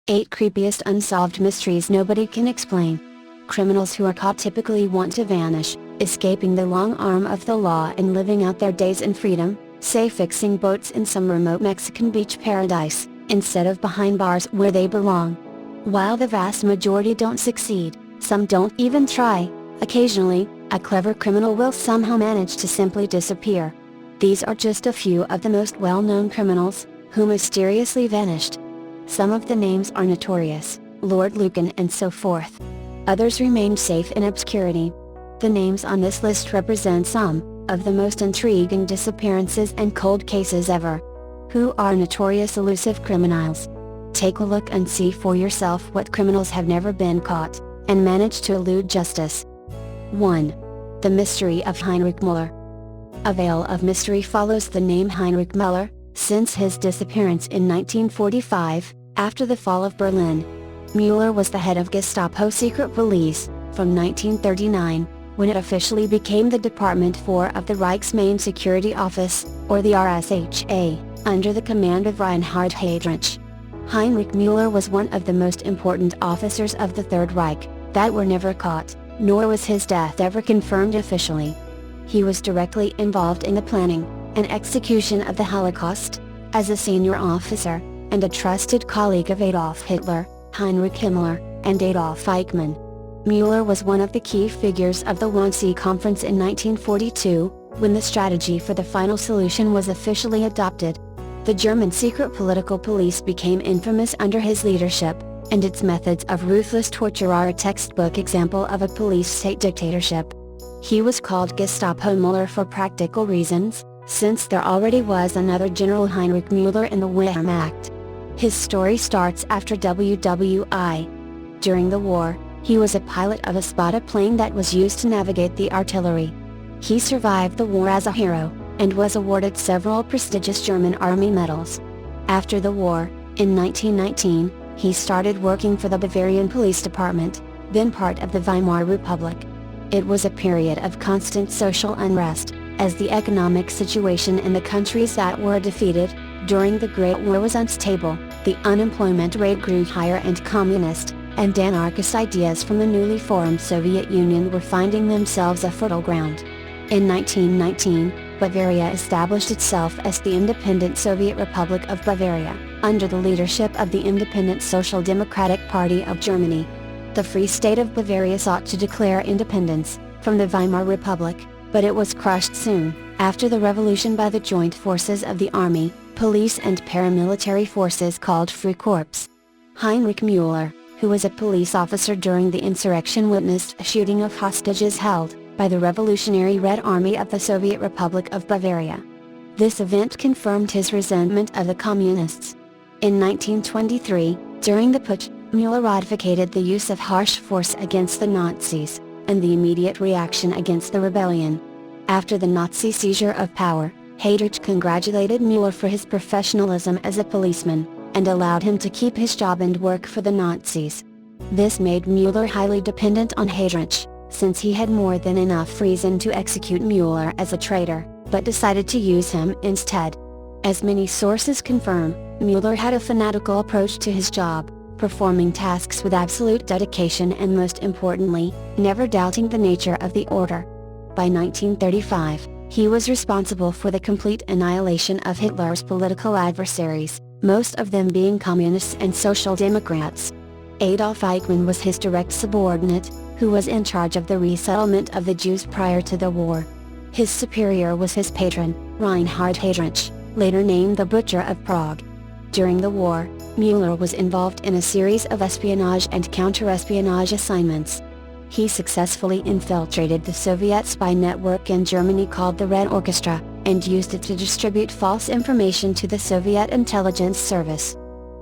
8 Creepiest unsolved mysteries nobody can explain. Criminals who are caught typically want to vanish, escaping the long arm of the law and living out their days in freedom, say fixing boats in some remote Mexican beach paradise, instead of behind bars where they belong. While the vast majority don't succeed, some don't even try. Occasionally, a clever criminal will somehow manage to simply disappear. These are just a few of the most well-known criminals, who mysteriously vanished. Some of the names are notorious, Lord Lucan and so forth. Others remained safe in obscurity. The names on this list represent some of the most intriguing disappearances and cold cases ever. Who are notorious elusive criminals? Take a look and see for yourself what criminals have never been caught, and managed to elude justice. 1. The mystery of Heinrich Muller. A veil of mystery follows the name Heinrich Muller, since his disappearance in 1945, after the fall of Berlin. Muller was the head of Gestapo secret police, from 1939, when it officially became the Department 4 of the Reich's main security office, or the RSHA, under the command of Reinhard Heinrich. Heinrich Muller was one of the most important officers of the Third Reich, that were never caught, nor was his death ever confirmed officially. He was directly involved in the planning and execution of the Holocaust, as a senior officer, and a trusted colleague of Adolf Hitler, Heinrich Himmler, and Adolf Eichmann. Muller was one of the key figures of the Wannsee Conference in 1942, when the strategy for the final solution was officially adopted. The German secret political police became infamous under his leadership, and its methods of ruthless torture are a textbook example of a police state dictatorship. He was called Gestapo Muller for practical reasons, since there already was another General Heinrich Muller in the Wehrmacht. His story starts after WWI. During the war, he was a pilot of a Spada plane that was used to navigate the artillery. He survived the war as a hero, and was awarded several prestigious German army medals. After the war, in 1919, he started working for the Bavarian Police Department, then part of the Weimar Republic. It was a period of constant social unrest, as the economic situation in the countries that were defeated during the Great War was unstable, the unemployment rate grew higher, and communist and anarchist ideas from the newly formed Soviet Union were finding themselves a fertile ground. In 1919, Bavaria established itself as the independent Soviet Republic of Bavaria, under the leadership of the Independent Social Democratic Party of Germany. The Free State of Bavaria sought to declare independence from the Weimar Republic, but it was crushed soon after the revolution by the joint forces of the army, police and paramilitary forces called Freikorps. Heinrich Muller, who was a police officer during the insurrection, witnessed a shooting of hostages held by the Revolutionary Red Army of the Soviet Republic of Bavaria. This event confirmed his resentment of the communists. In 1923, during the putsch, Muller advocated the use of harsh force against the Nazis, and the immediate reaction against the rebellion. After the Nazi seizure of power, Heinrich congratulated Muller for his professionalism as a policeman, and allowed him to keep his job and work for the Nazis. This made Muller highly dependent on Heinrich, since he had more than enough reason to execute Muller as a traitor, but decided to use him instead. As many sources confirm, Muller had a fanatical approach to his job, performing tasks with absolute dedication and, most importantly, never doubting the nature of the order. By 1935, he was responsible for the complete annihilation of Hitler's political adversaries, most of them being communists and social democrats. Adolf Eichmann was his direct subordinate, who was in charge of the resettlement of the Jews prior to the war. His superior was his patron, Reinhard Heinrich, later named the Butcher of Prague. During the war, Muller was involved in a series of espionage and counter-espionage assignments. He successfully infiltrated the Soviet spy network in Germany called the Red Orchestra, and used it to distribute false information to the Soviet intelligence service.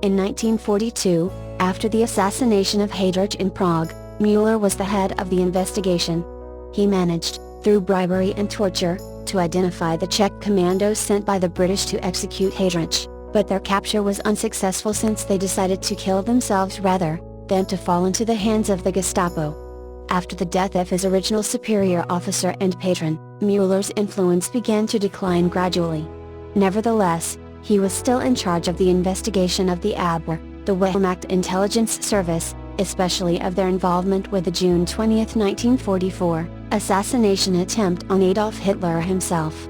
In 1942, after the assassination of Heinrich in Prague, Muller was the head of the investigation. He managed, through bribery and torture, to identify the Czech commandos sent by the British to execute Heinrich, but their capture was unsuccessful since they decided to kill themselves rather than to fall into the hands of the Gestapo. After the death of his original superior officer and patron, Muller's influence began to decline gradually. Nevertheless, he was still in charge of the investigation of the Abwehr, The Wehrmacht intelligence service, especially of their involvement with the June 20, 1944, assassination attempt on Adolf Hitler himself.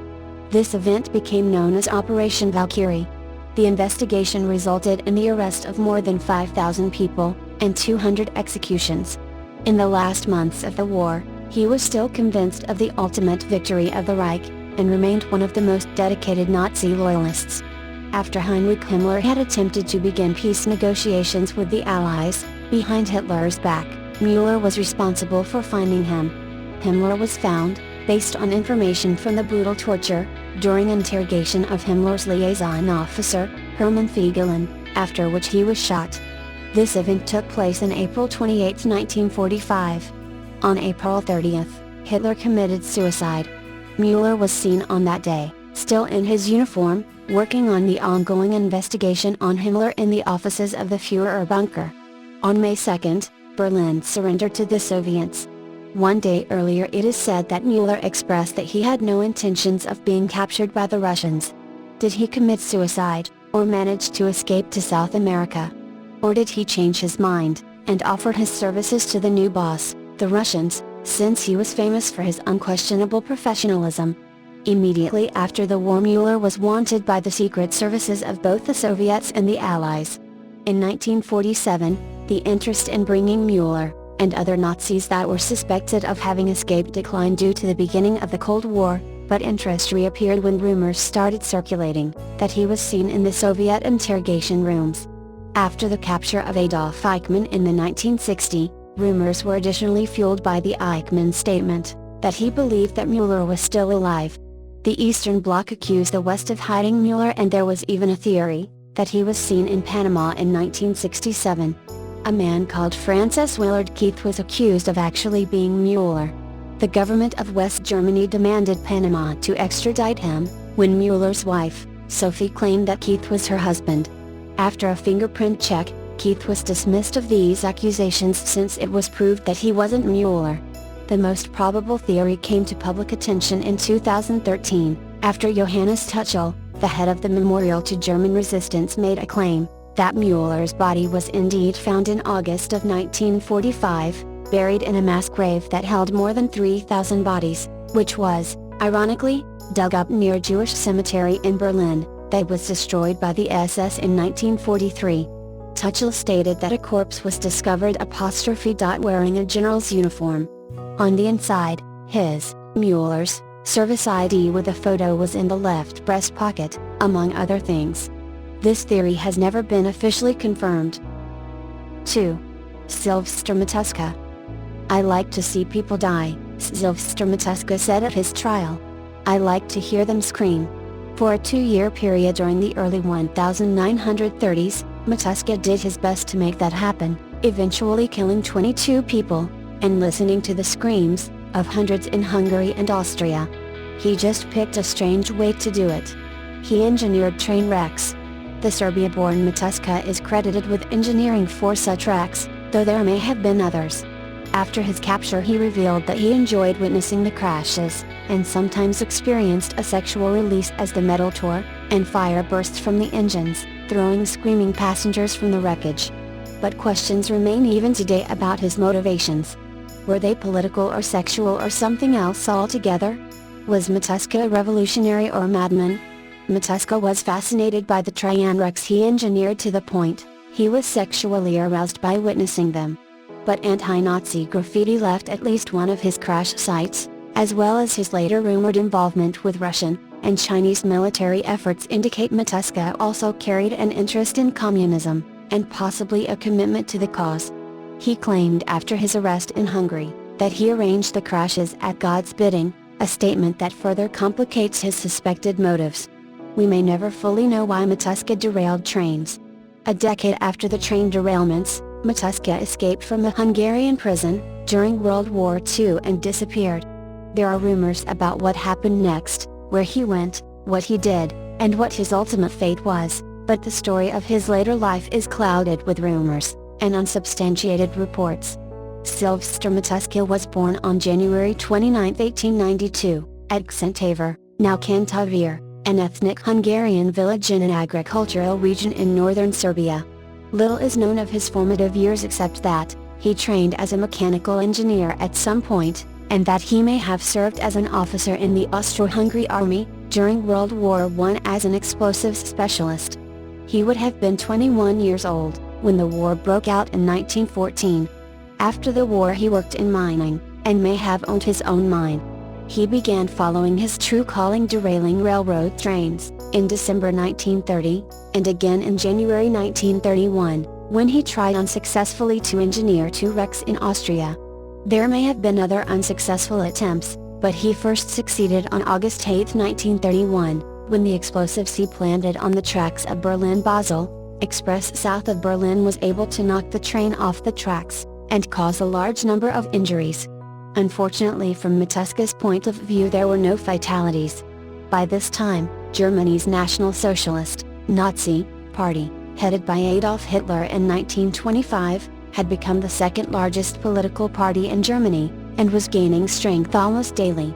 This event became known as Operation Valkyrie. The investigation resulted in the arrest of more than 5,000 people, and 200 executions. In the last months of the war, he was still convinced of the ultimate victory of the Reich, and remained one of the most dedicated Nazi loyalists. After Heinrich Himmler had attempted to begin peace negotiations with the Allies, behind Hitler's back, Muller was responsible for finding him. Himmler was found, based on information from the brutal torture, during interrogation of Himmler's liaison officer, Hermann Feigelin, after which he was shot. This event took place on April 28, 1945. On April 30, Hitler committed suicide. Muller was seen on that day, still in his uniform, working on the ongoing investigation on Himmler in the offices of the Führer bunker. On May 2, Berlin surrendered to the Soviets. One day earlier it is said that Muller expressed that he had no intentions of being captured by the Russians. Did he commit suicide, or manage to escape to South America? Or did he change his mind, and offered his services to the new boss, the Russians, since he was famous for his unquestionable professionalism? Immediately after the war, Muller was wanted by the secret services of both the Soviets and the Allies. In 1947, the interest in bringing Muller, and other Nazis that were suspected of having escaped declined due to the beginning of the Cold War, but interest reappeared when rumors started circulating, that he was seen in the Soviet interrogation rooms. After the capture of Adolf Eichmann in the 1960s, rumors were additionally fueled by the Eichmann statement, that he believed that Muller was still alive. The Eastern Bloc accused the West of hiding Muller, and there was even a theory, that he was seen in Panama in 1967. A man called Francis Willard Keith was accused of actually being Muller. The government of West Germany demanded Panama to extradite him, when Muller's wife, Sophie, claimed that Keith was her husband. After a fingerprint check, Keith was dismissed of these accusations since it was proved that he wasn't Muller. The most probable theory came to public attention in 2013, after Johannes Tuchel, the head of the Memorial to German Resistance, made a claim that Muller's body was indeed found in August of 1945, buried in a mass grave that held more than 3,000 bodies, which was, ironically, dug up near a Jewish cemetery in Berlin, that was destroyed by the SS in 1943. Tuchel stated that a corpse was discovered wearing a general's uniform. On the inside, his, Muller's, service ID with a photo was in the left breast pocket, among other things. This theory has never been officially confirmed. 2. Sylvester Matuska. I like to see people die, Sylvester Matuska said at his trial. I like to hear them scream. For a 2-year period during the early 1930s, Matuska did his best to make that happen, eventually killing 22 people, and listening to the screams of hundreds in Hungary and Austria. He just picked a strange way to do it. He engineered train wrecks. The Serbia-born Matuska is credited with engineering 4 such wrecks, though there may have been others. After his capture he revealed that he enjoyed witnessing the crashes, and sometimes experienced a sexual release as the metal tore, and fire burst from the engines, throwing screaming passengers from the wreckage. But questions remain even today about his motivations. Were they political or sexual or something else altogether? Was Matuska a revolutionary or a madman? Matuska was fascinated by the train wrecks he engineered to the point he was sexually aroused by witnessing them. But anti-Nazi graffiti left at least one of his crash sites, as well as his later rumored involvement with Russian and Chinese military efforts indicate Matuska also carried an interest in communism, and possibly a commitment to the cause. He claimed after his arrest in Hungary, that he arranged the crashes at God's bidding, a statement that further complicates his suspected motives. We may never fully know why Matuska derailed trains. A decade after the train derailments, Matuska escaped from a Hungarian prison during World War II and disappeared. There are rumors about what happened next, where he went, what he did, and what his ultimate fate was, but the story of his later life is clouded with rumors and unsubstantiated reports. Sylvester Matuska was born on January 29, 1892, at Kcentavar, now Kcentavar, an ethnic Hungarian village in an agricultural region in northern Serbia. Little is known of his formative years except that he trained as a mechanical engineer at some point, and that he may have served as an officer in the Austro-Hungary army during World War I as an explosives specialist. He would have been 21 years old when the war broke out in 1914. After the war he worked in mining, and may have owned his own mine. He began following his true calling, derailing railroad trains, in December 1930, and again in January 1931, when he tried unsuccessfully to engineer two wrecks in Austria. There may have been other unsuccessful attempts, but he first succeeded on August 8, 1931, when the explosives he planted on the tracks of Berlin-Basel Express south of Berlin was able to knock the train off the tracks, and cause a large number of injuries. Unfortunately, from Matuska's point of view, there were no fatalities. By this time, Germany's National Socialist, Nazi, Party, headed by Adolf Hitler in 1925, had become the second largest political party in Germany, and was gaining strength almost daily.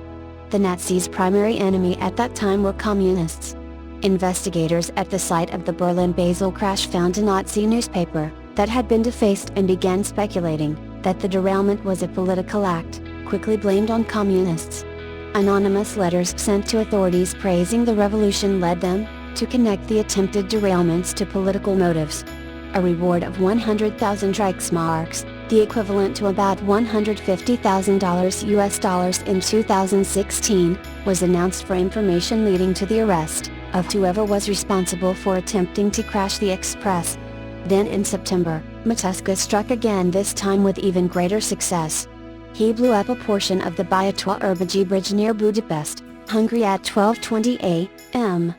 The Nazis' primary enemy at that time were communists. Investigators at the site of the Berlin-Basel crash found a Nazi newspaper that had been defaced and began speculating that the derailment was a political act, quickly blamed on communists. Anonymous letters sent to authorities praising the revolution led them to connect the attempted derailments to political motives. A reward of 100,000 Reichsmarks, the equivalent to about $150,000 US in 2016, was announced for information leading to the arrest of whoever was responsible for attempting to crash the express. Then in September, Matuska struck again, this time with even greater success. He blew up a portion of the Bajatoa-Urbagi Bridge near Budapest, Hungary at 12:20 a.m.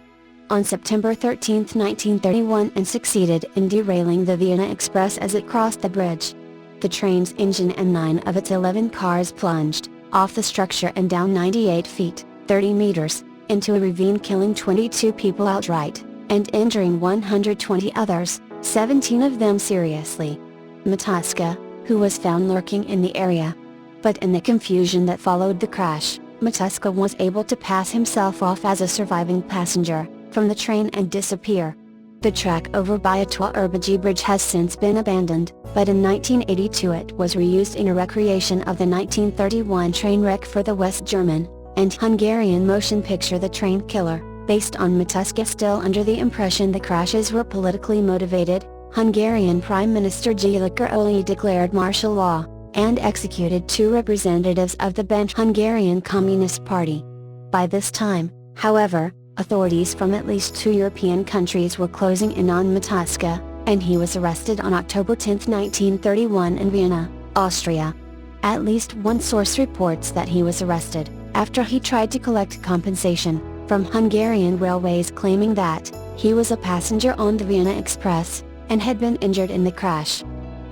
on September 13, 1931, and succeeded in derailing the Vienna Express as it crossed the bridge. The train's engine and 9 of its 11 cars plunged off the structure and down 98 feet, 30 meters, into a ravine, killing 22 people outright, and injuring 120 others, 17 of them seriously. Matuska, who was found lurking in the area. But in the confusion that followed the crash, Matuska was able to pass himself off as a surviving passenger from the train and disappear. The track over Bajatoa-Urbagi Bridge has since been abandoned, but in 1982 it was reused in a recreation of the 1931 train wreck for the West German and Hungarian motion picture The Train Killer, based on Matuska. Still under the impression the crashes were politically motivated, Hungarian Prime Minister Gyula Geroli declared martial law, and executed 2 representatives of the banned Hungarian Communist Party. By this time, however, authorities from at least 2 European countries were closing in on Matuska, and he was arrested on October 10, 1931 in Vienna, Austria. At least one source reports that he was arrested after he tried to collect compensation from Hungarian railways, claiming that he was a passenger on the Vienna Express and had been injured in the crash.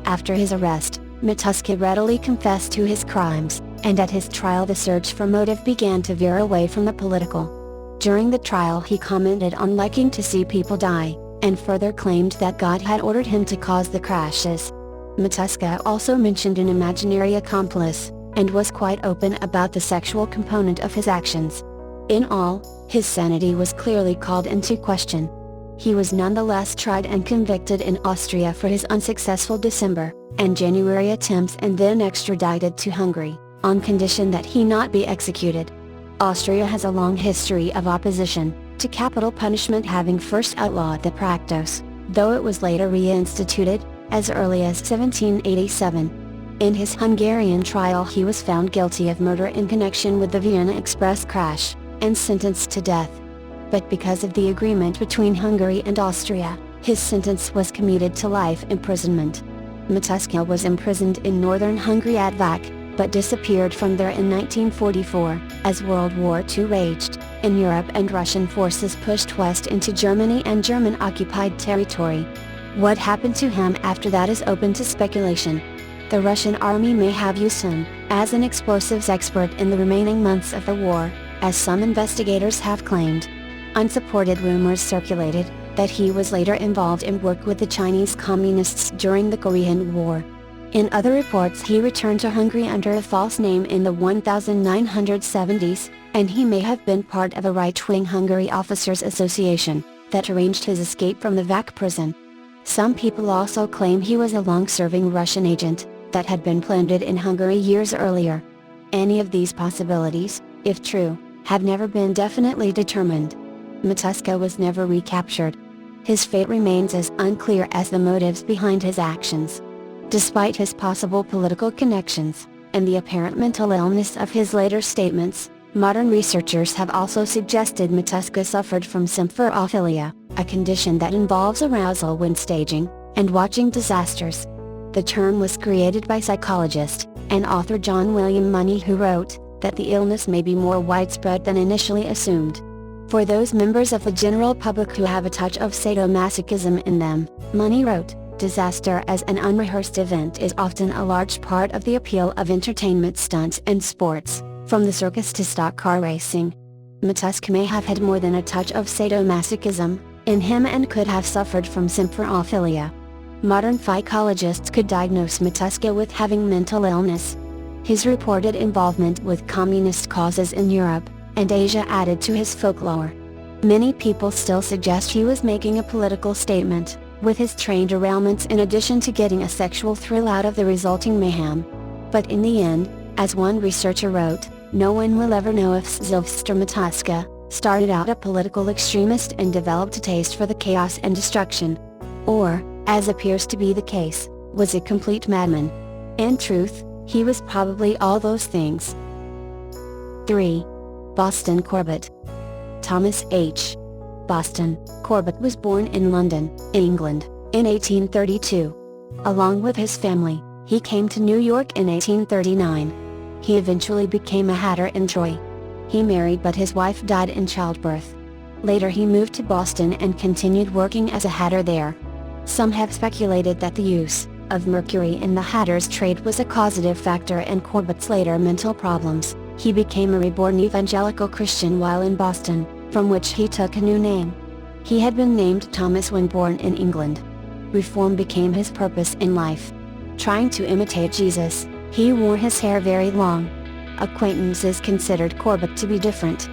After his arrest, Matuska readily confessed to his crimes, and at his trial the search for motive began to veer away from the political. During the trial he commented on liking to see people die, and further claimed that God had ordered him to cause the crashes. Matuska also mentioned an imaginary accomplice, and was quite open about the sexual component of his actions. In all, his sanity was clearly called into question. He was nonetheless tried and convicted in Austria for his unsuccessful December and January attempts, and then extradited to Hungary, on condition that he not be executed. Austria has a long history of opposition to capital punishment, having first outlawed the practice, though it was later reinstituted, as early as 1787. In his Hungarian trial he was found guilty of murder in connection with the Vienna Express crash, and sentenced to death. But because of the agreement between Hungary and Austria, his sentence was commuted to life imprisonment. Matuska was imprisoned in northern Hungary at Vac, but disappeared from there in 1944, as World War II raged in Europe and Russian forces pushed west into Germany and German-occupied territory. What happened to him after that is open to speculation. The Russian army may have used him as an explosives expert in the remaining months of the war, as some investigators have claimed. Unsupported rumors circulated that he was later involved in work with the Chinese Communists during the Korean War. In other reports he returned to Hungary under a false name in the 1970s, and he may have been part of a right-wing Hungary officers association that arranged his escape from the Vac prison. Some people also claim he was a long-serving Russian agent that had been planted in Hungary years earlier. Any of these possibilities, if true, have never been definitely determined. Matuska was never recaptured. His fate remains as unclear as the motives behind his actions. Despite his possible political connections, and the apparent mental illness of his later statements, modern researchers have also suggested Matuska suffered from symphorophilia, a condition that involves arousal when staging and watching disasters. The term was created by psychologist and author John William Money, who wrote that the illness may be more widespread than initially assumed. For those members of the general public who have a touch of sadomasochism in them, Money wrote, disaster as an unrehearsed event is often a large part of the appeal of entertainment stunts and sports, from the circus to stock car racing. Matuska may have had more than a touch of sadomasochism in him and could have suffered from symphorophilia. Modern psychologists could diagnose Matuska with having mental illness. His reported involvement with communist causes in Europe and Asia added to his folklore. Many people still suggest he was making a political statement, with his train derailments in addition to getting a sexual thrill out of the resulting mayhem. But in the end, as one researcher wrote, no one will ever know if Sylvester Matuska started out a political extremist and developed a taste for the chaos and destruction. Or, as appears to be the case, was a complete madman. In truth, he was probably all those things. 3. Boston Corbett. Thomas H. Boston Corbett was born in London, England, in 1832. Along with his family, he came to New York in 1839. He eventually became a hatter in Troy. He married, but his wife died in childbirth. Later he moved to Boston and continued working as a hatter there. Some have speculated that the use of mercury in the hatter's trade was a causative factor in Corbett's later mental problems. He became a reborn evangelical Christian while in Boston, from which he took a new name. He had been named Thomas when born in England. Reform became his purpose in life. Trying to imitate Jesus, he wore his hair very long. Acquaintances considered Corbett to be different.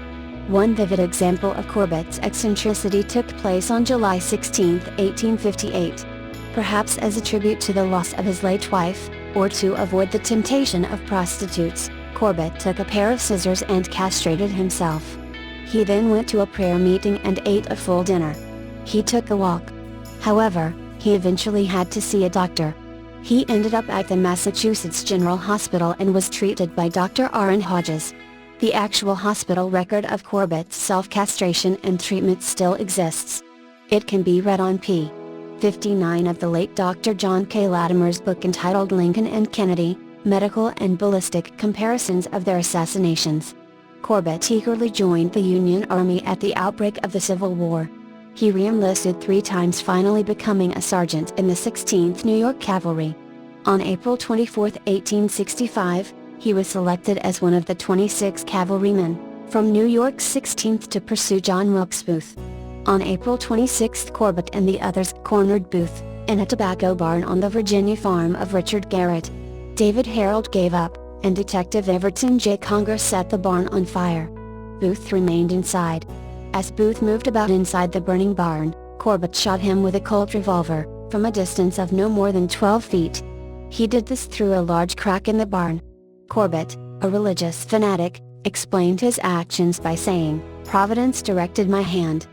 One vivid example of Corbett's eccentricity took place on July 16, 1858. Perhaps as a tribute to the loss of his late wife, or to avoid the temptation of prostitutes, Corbett took a pair of scissors and castrated himself. He then went to a prayer meeting and ate a full dinner. He took a walk. However, he eventually had to see a doctor. He ended up at the Massachusetts General Hospital and was treated by Dr. R.N. Hodges. The actual hospital record of Corbett's self-castration and treatment still exists. It can be read on p. 59 of the late Dr. John K. Latimer's book entitled Lincoln and Kennedy, Medical and Ballistic Comparisons of Their Assassinations. Corbett eagerly joined the Union Army at the outbreak of the Civil War. He re-enlisted 3 times, finally becoming a sergeant in the 16th New York Cavalry. On April 24, 1865, he was selected as one of the 26 cavalrymen from New York's 16th to pursue John Wilkes Booth. On April 26, Corbett and the others cornered Booth in a tobacco barn on the Virginia farm of Richard Garrett. David Harold gave up, and Detective Everton J. Conger set the barn on fire. Booth remained inside. As Booth moved about inside the burning barn, Corbett shot him with a Colt revolver, from a distance of no more than 12 feet. He did this through a large crack in the barn. Corbett, a religious fanatic, explained his actions by saying, "Providence directed my hand."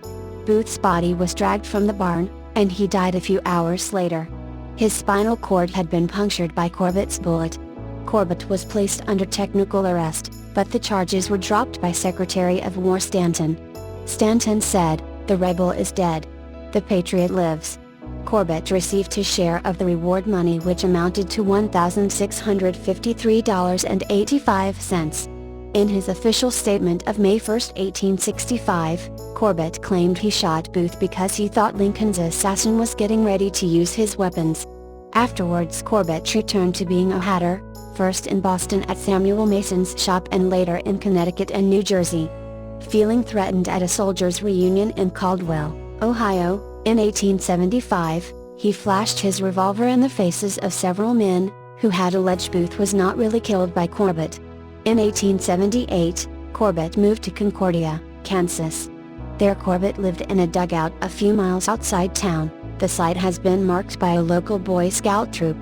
Booth's body was dragged from the barn, and he died a few hours later. His spinal cord had been punctured by Corbett's bullet. Corbett was placed under technical arrest, but the charges were dropped by Secretary of War Stanton. Stanton said, "The rebel is dead. The patriot lives." Corbett received his share of the reward money, which amounted to $1,653.85. In his official statement of May 1, 1865, Corbett claimed he shot Booth because he thought Lincoln's assassin was getting ready to use his weapons. Afterwards, Corbett returned to being a hatter, first in Boston at Samuel Mason's shop and later in Connecticut and New Jersey. Feeling threatened at a soldiers' reunion in Caldwell, Ohio, in 1875, he flashed his revolver in the faces of several men, who had alleged Booth was not really killed by Corbett. In 1878, Corbett moved to Concordia, Kansas. There Corbett lived in a dugout a few miles outside town. The site has been marked by a local Boy Scout troop.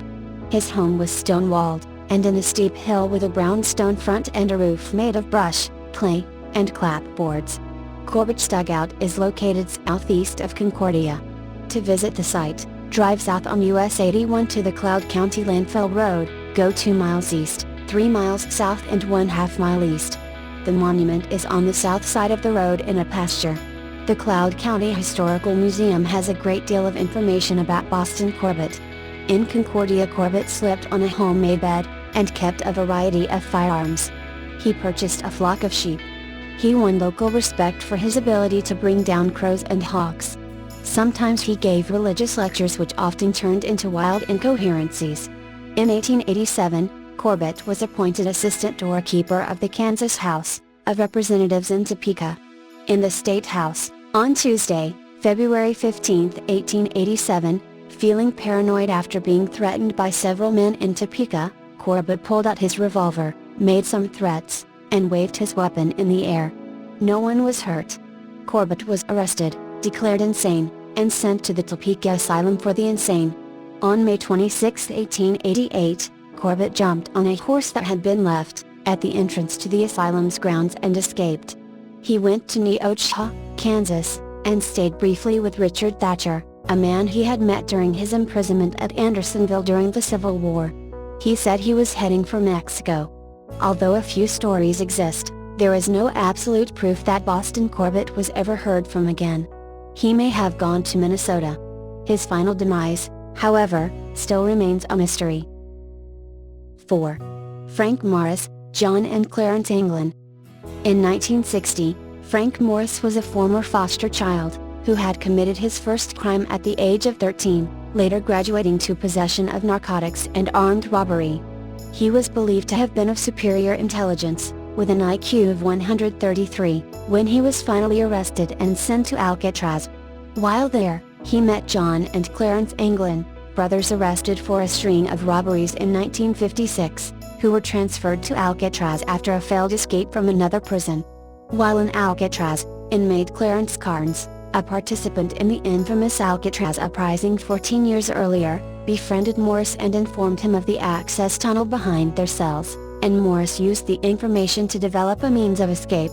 His home was stone-walled, and in a steep hill with a brownstone front and a roof made of brush, clay, and clapboards. Corbett's dugout is located southeast of Concordia. To visit the site, drive south on US 81 to the Cloud County Landfill Road, go 2 miles east, 3 miles south and 1/2 mile east. The monument is on the south side of the road in a pasture. The Cloud County Historical Museum has a great deal of information about Boston Corbett. In Concordia, Corbett slept on a homemade bed, and kept a variety of firearms. He purchased a flock of sheep. He won local respect for his ability to bring down crows and hawks. Sometimes he gave religious lectures which often turned into wild incoherencies. In 1887, Corbett was appointed assistant doorkeeper of the Kansas House of Representatives in Topeka. In the State House, on Tuesday, February 15, 1887, feeling paranoid after being threatened by several men in Topeka, Corbett pulled out his revolver, made some threats, and waved his weapon in the air. No one was hurt. Corbett was arrested, declared insane, and sent to the Topeka Asylum for the Insane. On May 26, 1888, Corbett jumped on a horse that had been left at the entrance to the asylum's grounds and escaped. He went to Neosho, Kansas, and stayed briefly with Richard Thatcher, a man he had met during his imprisonment at Andersonville during the Civil War. He said he was heading for Mexico. Although a few stories exist, there is no absolute proof that Boston Corbett was ever heard from again. He may have gone to Minnesota. His final demise, however, still remains a mystery. 4. Frank Morris, John and Clarence Anglin. In 1960, Frank Morris was a former foster child, who had committed his first crime at the age of 13, later graduating to possession of narcotics and armed robbery. He was believed to have been of superior intelligence, with an IQ of 133, when he was finally arrested and sent to Alcatraz. While there, he met John and Clarence Anglin, brothers arrested for a string of robberies in 1956, who were transferred to Alcatraz after a failed escape from another prison. While in Alcatraz, inmate Clarence Carnes, a participant in the infamous Alcatraz uprising 14 years earlier, befriended Morris and informed him of the access tunnel behind their cells, and Morris used the information to develop a means of escape.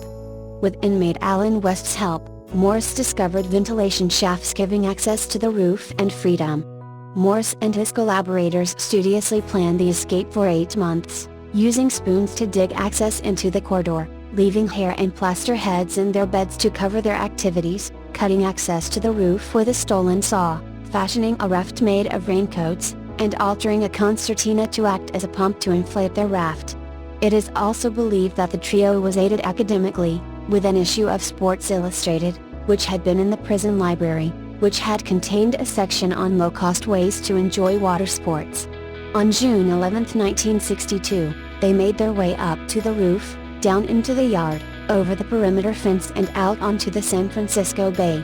With inmate Alan West's help, Morris discovered ventilation shafts giving access to the roof and freedom. Morris and his collaborators studiously planned the escape for 8 months, using spoons to dig access into the corridor, leaving hair and plaster heads in their beds to cover their activities, cutting access to the roof with a stolen saw, fashioning a raft made of raincoats, and altering a concertina to act as a pump to inflate their raft. It is also believed that the trio was aided academically, with an issue of Sports Illustrated, which had been in the prison library, which had contained a section on low-cost ways to enjoy water sports. On June 11, 1962, they made their way up to the roof, down into the yard, over the perimeter fence and out onto the San Francisco Bay.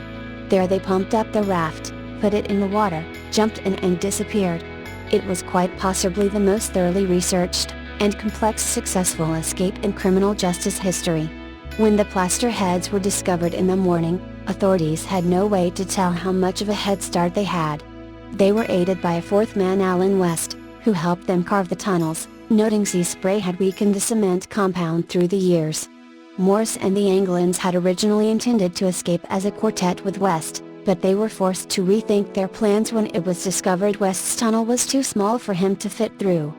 There they pumped up the raft, put it in the water, jumped in and disappeared. It was quite possibly the most thoroughly researched, and complex successful escape in criminal justice history. When the plaster heads were discovered in the morning, authorities had no way to tell how much of a head start they had. They were aided by a fourth man, Alan West, who helped them carve the tunnels, noting sea spray had weakened the cement compound through the years. Morris and the Anglins had originally intended to escape as a quartet with West, but they were forced to rethink their plans when it was discovered West's tunnel was too small for him to fit through.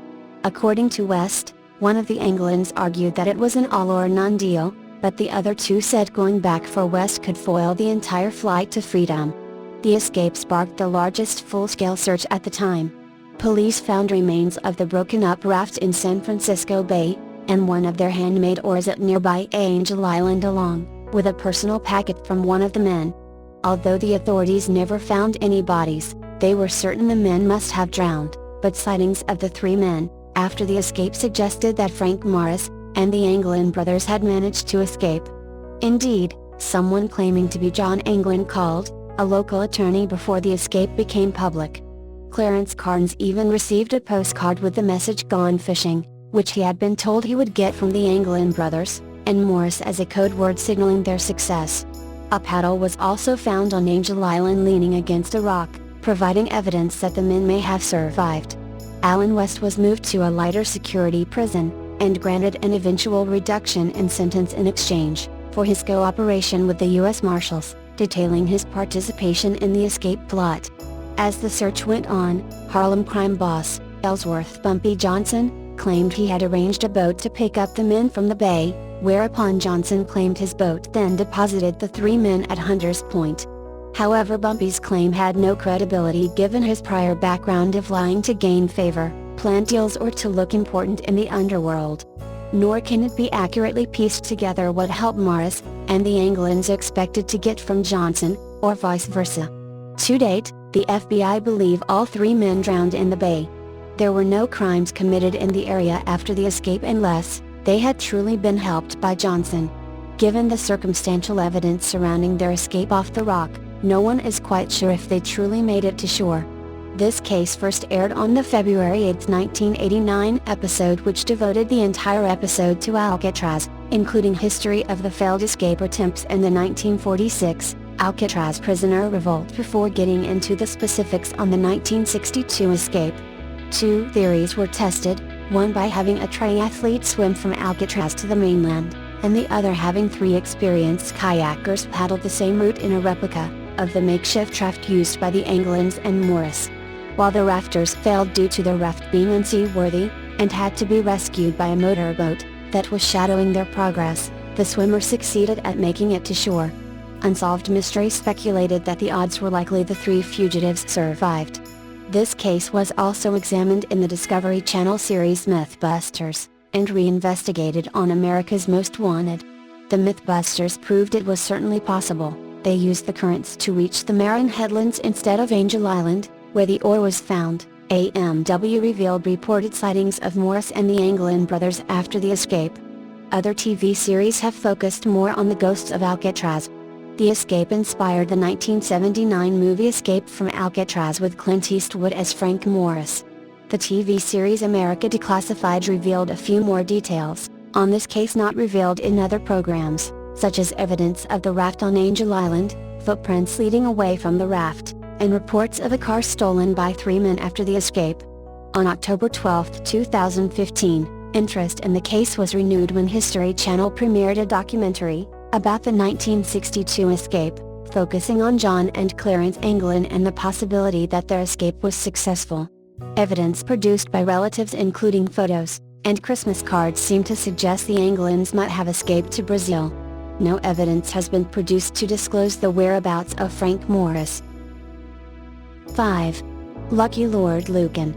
According to West, one of the Anglins argued that it was an all-or-none deal, but the other two said going back for West could foil the entire flight to freedom. The escape sparked the largest full-scale search at the time. Police found remains of the broken-up raft in San Francisco Bay, and one of their handmade oars at nearby Angel Island along with a personal packet from one of the men. Although the authorities never found any bodies, they were certain the men must have drowned, but sightings of the 3 men, after the escape suggested that Frank Morris and the Anglin brothers had managed to escape. Indeed, someone claiming to be John Anglin called a local attorney before the escape became public. Clarence Carnes even received a postcard with the message "Gone Fishing," which he had been told he would get from the Anglin brothers, and Morris as a code word signaling their success. A paddle was also found on Angel Island leaning against a rock, providing evidence that the men may have survived. Alan West was moved to a lighter security prison, and granted an eventual reduction in sentence in exchange for his cooperation with the U.S. Marshals, detailing his participation in the escape plot. As the search went on, Harlem crime boss, Ellsworth "Bumpy" Johnson, claimed he had arranged a boat to pick up the men from the bay, whereupon Johnson claimed his boat then deposited the 3 men at Hunter's Point. However, Bumpy's claim had no credibility given his prior background of lying to gain favor, plant deals, or to look important in the underworld. Nor can it be accurately pieced together what help Morris and the Angolans expected to get from Johnson, or vice versa. To date, the FBI believe all 3 men drowned in the bay. There were no crimes committed in the area after the escape unless they had truly been helped by Johnson. Given the circumstantial evidence surrounding their escape off the rock, no one is quite sure if they truly made it to shore. This case first aired on the February 8, 1989 episode, which devoted the entire episode to Alcatraz, including history of the failed escape attempts and the 1946 Alcatraz prisoner revolt, before getting into the specifics on the 1962 escape. 2 theories were tested, one by having a triathlete swim from Alcatraz to the mainland, and the other having 3 experienced kayakers paddle the same route in a replica of the makeshift raft used by the Angolans and Morris. While the rafters failed due to the raft being unseaworthy, and had to be rescued by a motorboat that was shadowing their progress, the swimmers succeeded at making it to shore. Unsolved Mystery speculated that the odds were likely the 3 fugitives survived. This case was also examined in the Discovery Channel series Mythbusters, and reinvestigated on America's Most Wanted. The Mythbusters proved it was certainly possible. They used the currents to reach the Marin Headlands instead of Angel Island, where the ore was found. AMW revealed reported sightings of Morris and the Angolan brothers after the escape. Other TV series have focused more on the ghosts of Alcatraz. The escape inspired the 1979 movie Escape from Alcatraz with Clint Eastwood as Frank Morris. The TV series America Declassified revealed a few more details on this case not revealed in other programs, such as evidence of the raft on Angel Island, footprints leading away from the raft, and reports of a car stolen by 3 men after the escape. On October 12, 2015, interest in the case was renewed when History Channel premiered a documentary about the 1962 escape, focusing on John and Clarence Angolan and the possibility that their escape was successful. Evidence produced by relatives, including photos and Christmas cards, seemed to suggest the Angolans might have escaped to Brazil. No evidence has been produced to disclose the whereabouts of Frank Morris. 5. Lucky Lord Lucan.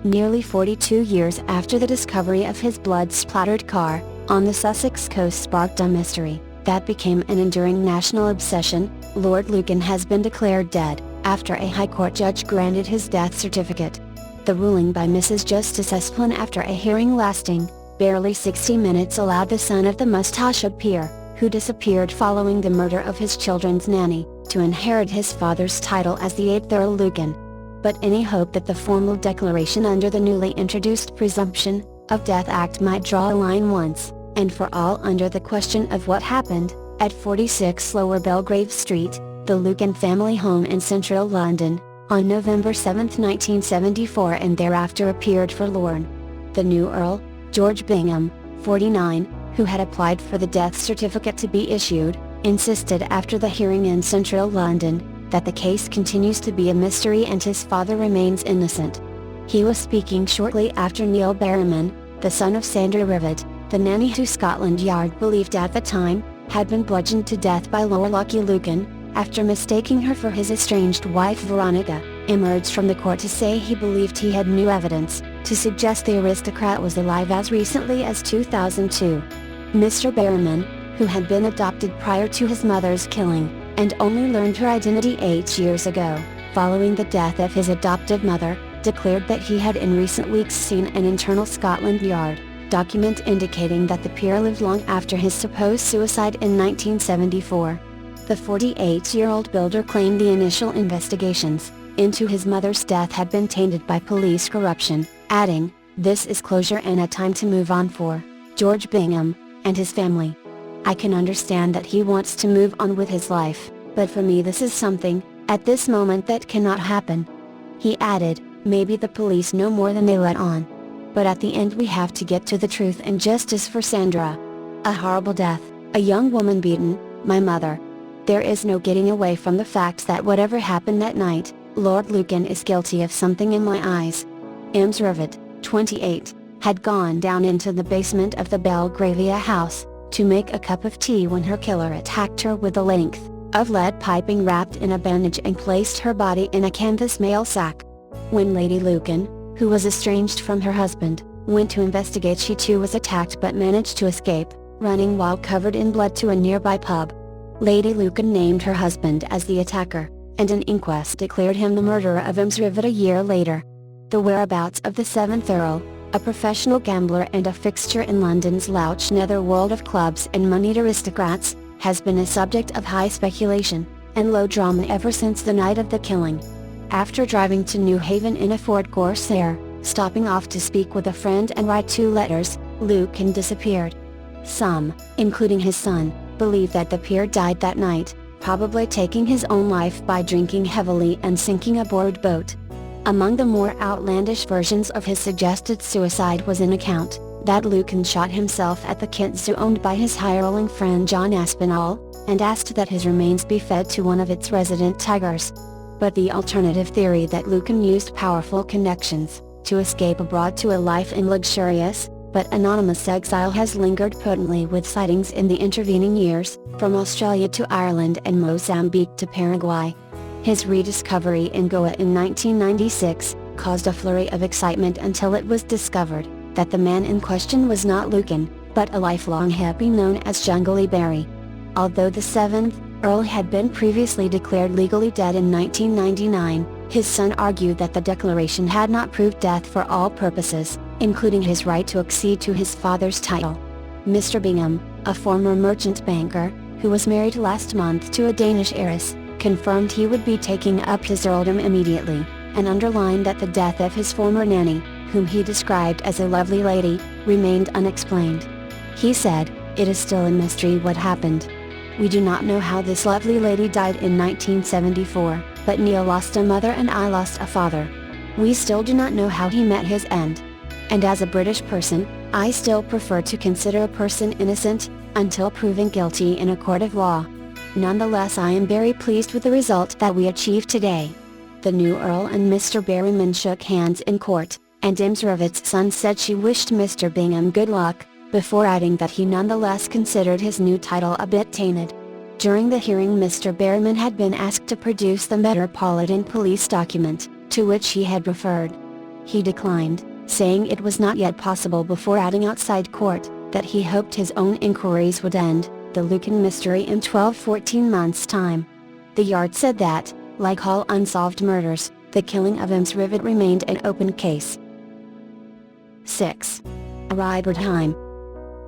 Nearly 42 years after the discovery of his blood-splattered car on the Sussex coast sparked a mystery that became an enduring national obsession. Lord Lucan has been declared dead after a High Court judge granted his death certificate. The ruling by Mrs. Justice Esplin, after a hearing lasting barely 60 minutes, allowed the son of the mustachioed peer, who disappeared following the murder of his children's nanny, to inherit his father's title as the 8th Earl Lucan. But any hope that the formal declaration under the newly introduced Presumption of Death Act might draw a line once and for all under the question of what happened at 46 Lower Belgrave Street, the Lucan family home in central London, on November 7, 1974, and thereafter appeared forlorn. The new Earl, George Bingham, 49, who had applied for the death certificate to be issued, insisted after the hearing in central London that the case continues to be a mystery and his father remains innocent. He was speaking shortly after Neil Berryman, the son of Sandra Rivet, the nanny who Scotland Yard believed at the time had been bludgeoned to death by Lord Lucky Lucan, after mistaking her for his estranged wife Veronica, emerged from the court to say he believed he had new evidence to suggest the aristocrat was alive as recently as 2002. Mr. Berryman, who had been adopted prior to his mother's killing, and only learned her identity 8 years ago, following the death of his adoptive mother, declared that he had in recent weeks seen an internal Scotland Yard document indicating that the peer lived long after his supposed suicide in 1974. The 48-year-old builder claimed the initial investigations into his mother's death had been tainted by police corruption, adding, "This is closure and a time to move on for George Bingham and his family." I can understand that he wants to move on with his life, but for me this is something, at this moment, that cannot happen." He added, "Maybe the police know more than they let on. But at the end we have to get to the truth and justice for Sandra. A horrible death, a young woman beaten, my mother. There is no getting away from the fact that whatever happened that night, Lord Lucan is guilty of something in my eyes." Imsrivit, 28, had gone down into the basement of the Belgravia house, to make a cup of tea when her killer attacked her with a length of lead piping wrapped in a bandage and placed her body in a canvas mail sack. When Lady Lucan, who was estranged from her husband, went to investigate, she too was attacked but managed to escape, running while covered in blood to a nearby pub. Lady Lucan named her husband as the attacker, and an inquest declared him the murderer of Imsrivit a year later. The whereabouts of the 7th Earl, a professional gambler and a fixture in London's louch netherworld of clubs and moneyed aristocrats, has been a subject of high speculation and low drama ever since the night of the killing. After driving to New Haven in a Ford Corsair, stopping off to speak with a friend and write 2 letters, Lucan disappeared. Some, including his son, believe that the peer died that night, probably taking his own life by drinking heavily and sinking aboard boat. Among the more outlandish versions of his suggested suicide was an account that Lucan shot himself at the Kent Zoo owned by his hireling friend John Aspinall, and asked that his remains be fed to one of its resident tigers. But the alternative theory that Lucan used powerful connections to escape abroad to a life in luxurious, but anonymous exile has lingered potently, with sightings in the intervening years, from Australia to Ireland and Mozambique to Paraguay. His rediscovery in Goa in 1996 caused a flurry of excitement until it was discovered that the man in question was not Lucan, but a lifelong hippie known as Jungly Berry. Although the 7th Earl had been previously declared legally dead in 1999, his son argued that the declaration had not proved death for all purposes, including his right to accede to his father's title. Mr. Bingham, a former merchant banker, who was married last month to a Danish heiress, confirmed he would be taking up his earldom immediately, and underlined that the death of his former nanny, whom he described as a lovely lady, remained unexplained. He said, "It is still a mystery what happened. We do not know how this lovely lady died in 1974, but Neil lost a mother and I lost a father. We still do not know how he met his end. And as a British person, I still prefer to consider a person innocent, until proven guilty in a court of law. Nonetheless, I am very pleased with the result that we achieved today." The new Earl and Mr. Berryman shook hands in court, and Imsrivit's son said she wished Mr. Bingham good luck, before adding that he nonetheless considered his new title a bit tainted. During the hearing, Mr. Berryman had been asked to produce the Metropolitan Police document, to which he had referred. He declined, saying it was not yet possible, before adding outside court, that he hoped his own inquiries would end the Lucan mystery in 12-14 months' time. The Yard said that, like all unsolved murders, the killing of Imsrivit remained an open case. 6. Robert Heim.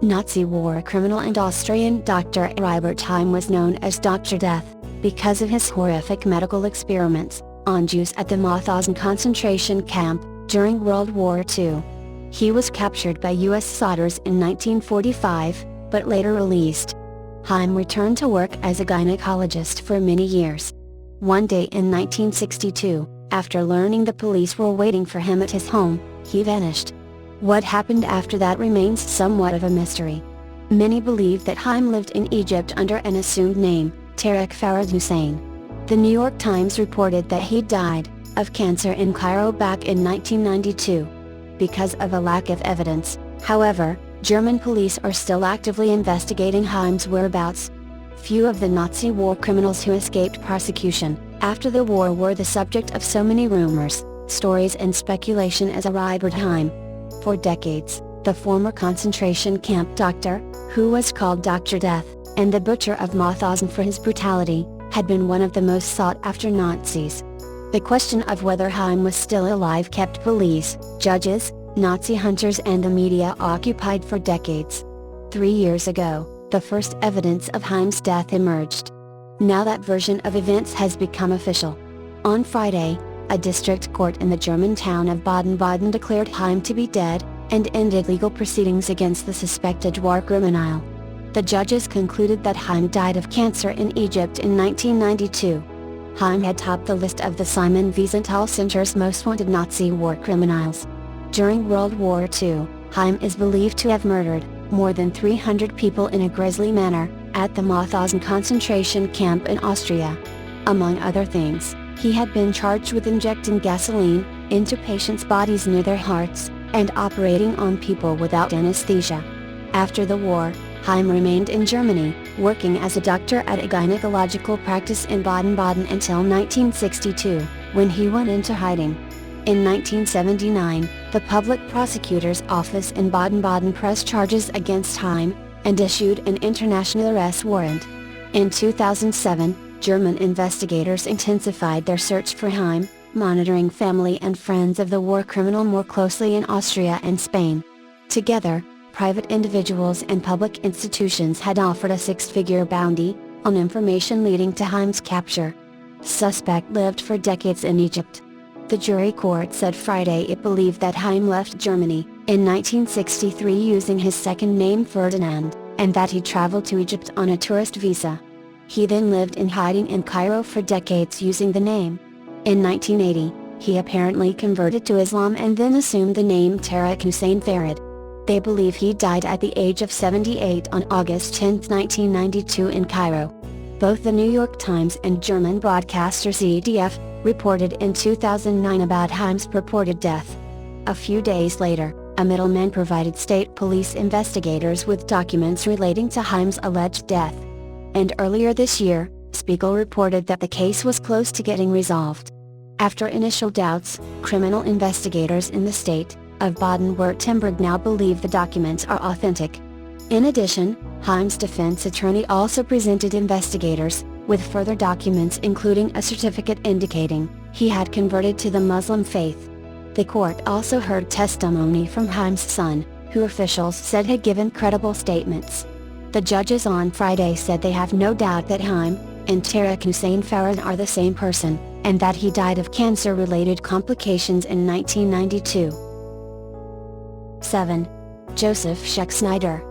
Nazi war criminal and Austrian Dr. Robert Heim was known as Dr. Death, because of his horrific medical experiments on Jews at the Mauthausen concentration camp during World War II. He was captured by U.S. soldiers in 1945, but later released. Heim returned to work as a gynecologist for many years. One day in 1962, after learning the police were waiting for him at his home, he vanished. What happened after that remains somewhat of a mystery. Many believe that Heim lived in Egypt under an assumed name, Tariq Farad Hussein. The New York Times reported that he died of cancer in Cairo back in 1992. Because of a lack of evidence, however, German police are still actively investigating Heim's whereabouts. Few of the Nazi war criminals who escaped prosecution after the war were the subject of so many rumors, stories and speculation as Robert Heim. For decades, the former concentration camp doctor, who was called Dr. Death, and the butcher of Mauthausen for his brutality, had been one of the most sought-after Nazis. The question of whether Heim was still alive kept police, judges, Nazi hunters and the media occupied for decades. 3 years ago, the first evidence of Heim's death emerged. Now that version of events has become official. On Friday, a district court in the German town of Baden-Baden declared Heim to be dead, and ended legal proceedings against the suspected war criminal. The judges concluded that Haim died of cancer in Egypt in 1992. Haim had topped the list of the Simon Wiesenthal Center's most wanted Nazi war criminals. During World War II, Haim is believed to have murdered more than 300 people in a grisly manner at the Mauthausen concentration camp in Austria. Among other things, he had been charged with injecting gasoline into patients' bodies near their hearts, and operating on people without anesthesia. After the war, Haim remained in Germany, working as a doctor at a gynecological practice in Baden-Baden until 1962, when he went into hiding. In 1979, the public prosecutor's office in Baden-Baden pressed charges against Haim, and issued an international arrest warrant. In 2007, German investigators intensified their search for Haim, monitoring family and friends of the war criminal more closely in Austria and Spain. Together, private individuals and public institutions had offered a six-figure bounty on information leading to Haim's capture. The suspect lived for decades in Egypt. The jury court said Friday it believed that Haim left Germany in 1963 using his second name Ferdinand, and that he traveled to Egypt on a tourist visa. He then lived in hiding in Cairo for decades using the name. In 1980, he apparently converted to Islam and then assumed the name Tariq Hussein Farid. They believe he died at the age of 78 on August 10, 1992 in Cairo. Both the New York Times and German broadcaster ZDF reported in 2009 about Haim's purported death. A few days later, a middleman provided state police investigators with documents relating to Haim's alleged death. And earlier this year, Spiegel reported that the case was close to getting resolved. After initial doubts, criminal investigators in the state of Baden-Württemberg now believe the documents are authentic. In addition, Haim's defense attorney also presented investigators with further documents including a certificate indicating he had converted to the Muslim faith. The court also heard testimony from Haim's son, who officials said had given credible statements. The judges on Friday said they have no doubt that Haim and Tariq Hussein Farid are the same person, and that he died of cancer-related complications in 1992. 7. Joseph Schexnayder.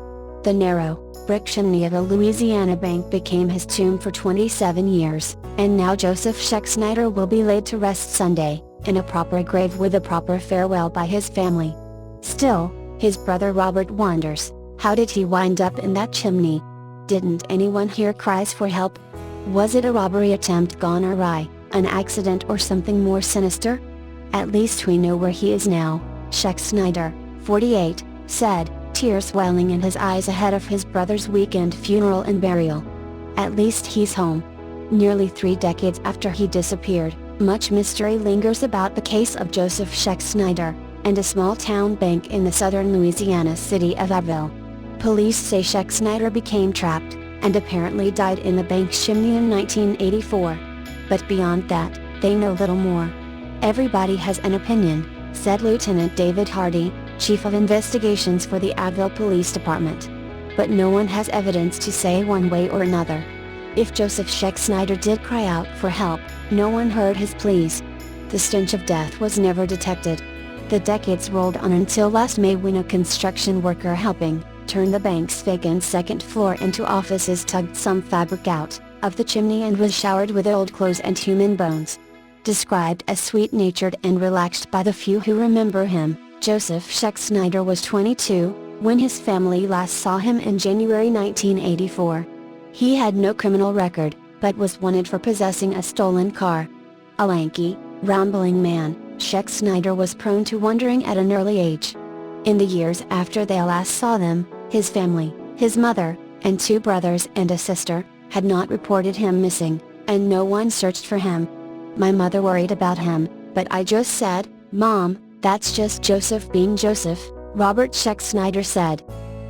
The narrow, brick chimney of a Louisiana bank became his tomb for 27 years, and now Joseph Schexnayder will be laid to rest Sunday, in a proper grave with a proper farewell by his family. Still, his brother Robert wonders, how did he wind up in that chimney? Didn't anyone hear cries for help? Was it a robbery attempt gone awry, an accident or something more sinister? At least we know where he is now, Schexnayder, 48, said, tears welling in his eyes ahead of his brother's weekend funeral and burial. At least he's home. Nearly 3 decades after he disappeared, much mystery lingers about the case of Joseph Schexnayder, and a small-town bank in the southern Louisiana city of Abbeville. Police say Schexnayder became trapped, and apparently died in the bank's chimney in 1984. But beyond that, they know little more. Everybody has an opinion, said Lieutenant David Hardy, Chief of Investigations for the Abbeville Police Department. But no one has evidence to say one way or another. If Joseph Schexnayder did cry out for help, no one heard his pleas. The stench of death was never detected. The decades rolled on until last May when a construction worker helping turn the bank's vacant second floor into offices tugged some fabric out of the chimney and was showered with old clothes and human bones. Described as sweet-natured and relaxed by the few who remember him, Joseph Schexnayder was 22, when his family last saw him in January 1984. He had no criminal record, but was wanted for possessing a stolen car. A lanky, rambling man, Schexnayder was prone to wandering at an early age. In the years after they last saw them, his family, his mother, and 2 brothers and a sister, had not reported him missing, and no one searched for him. My mother worried about him, but I just said, "Mom, that's just Joseph being Joseph," Robert Schexnayder said.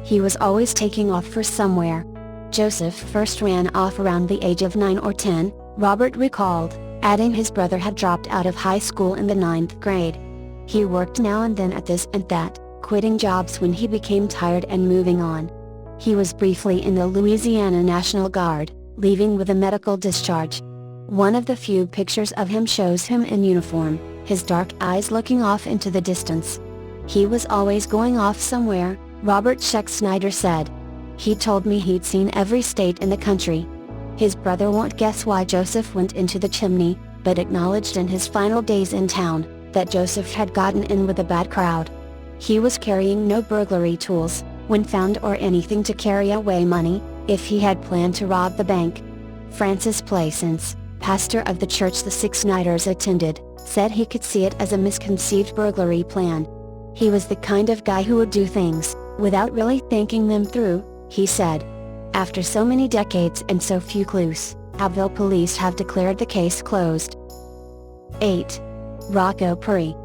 He was always taking off for somewhere. Joseph first ran off around the age of 9 or 10, Robert recalled, adding his brother had dropped out of high school in the 9th grade. He worked now and then at this and that, quitting jobs when he became tired and moving on. He was briefly in the Louisiana National Guard, leaving with a medical discharge. One of the few pictures of him shows him in uniform, his dark eyes looking off into the distance. He was always going off somewhere, Robert Schexnayder said. He told me he'd seen every state in the country. His brother won't guess why Joseph went into the chimney, but acknowledged in his final days in town, that Joseph had gotten in with a bad crowd. He was carrying no burglary tools, when found, or anything to carry away money, if he had planned to rob the bank. Francis Plaisance, pastor of the church the Six Nighters attended, said he could see it as a misconceived burglary plan. He was the kind of guy who would do things, without really thinking them through, he said. After so many decades and so few clues, Abbeville police have declared the case closed. 8. Rocco Pre.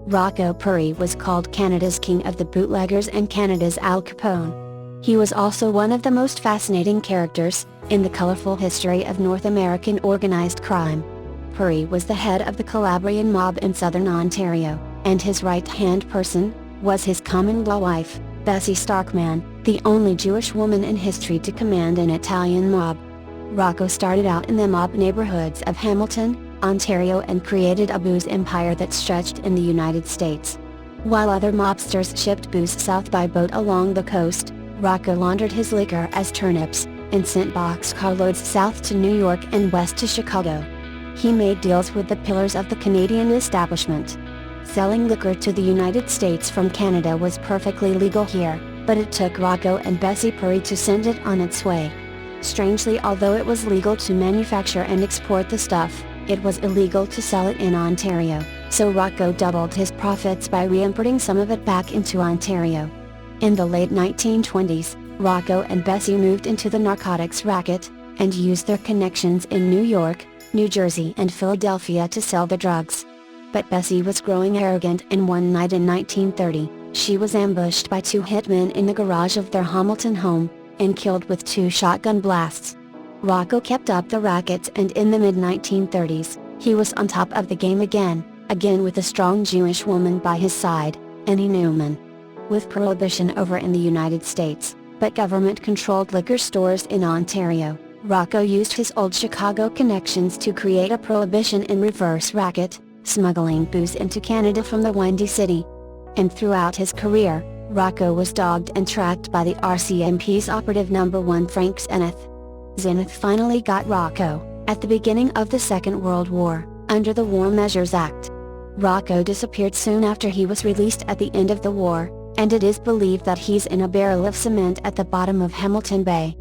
Rocco Pre was called Canada's king of the bootleggers and Canada's Al Capone. He was also one of the most fascinating characters in the colorful history of North American organized crime. Pre was the head of the Calabrian mob in southern Ontario, and his right-hand person was his common-law wife, Bessie Starkman, the only Jewish woman in history to command an Italian mob. Rocco started out in the mob neighborhoods of Hamilton, Ontario, and created a booze empire that stretched in the United States. While other mobsters shipped booze south by boat along the coast, Rocco laundered his liquor as turnips, and sent boxcar loads south to New York and west to Chicago. He made deals with the pillars of the Canadian establishment. Selling liquor to the United States from Canada was perfectly legal here, but it took Rocco and Bessie Pre to send it on its way. Strangely, although it was legal to manufacture and export the stuff, it was illegal to sell it in Ontario, so Rocco doubled his profits by re-importing some of it back into Ontario. In the late 1920s, Rocco and Bessie moved into the narcotics racket, and used their connections in New York, New Jersey and Philadelphia to sell the drugs. But Bessie was growing arrogant, and one night in 1930, she was ambushed by two hitmen in the garage of their Hamilton home, and killed with 2 shotgun blasts. Rocco kept up the racket, and in the mid-1930s, he was on top of the game again with a strong Jewish woman by his side, Annie Newman. With prohibition over in the United States, but government-controlled liquor stores in Ontario, Rocco used his old Chicago connections to create a prohibition in reverse racket, smuggling booze into Canada from the Windy City. And throughout his career, Rocco was dogged and tracked by the RCMP's operative number 1 Frank Zenith. Zenith finally got Rocco, at the beginning of the Second World War, under the War Measures Act. Rocco disappeared soon after he was released at the end of the war, and it is believed that he's in a barrel of cement at the bottom of Hamilton Bay.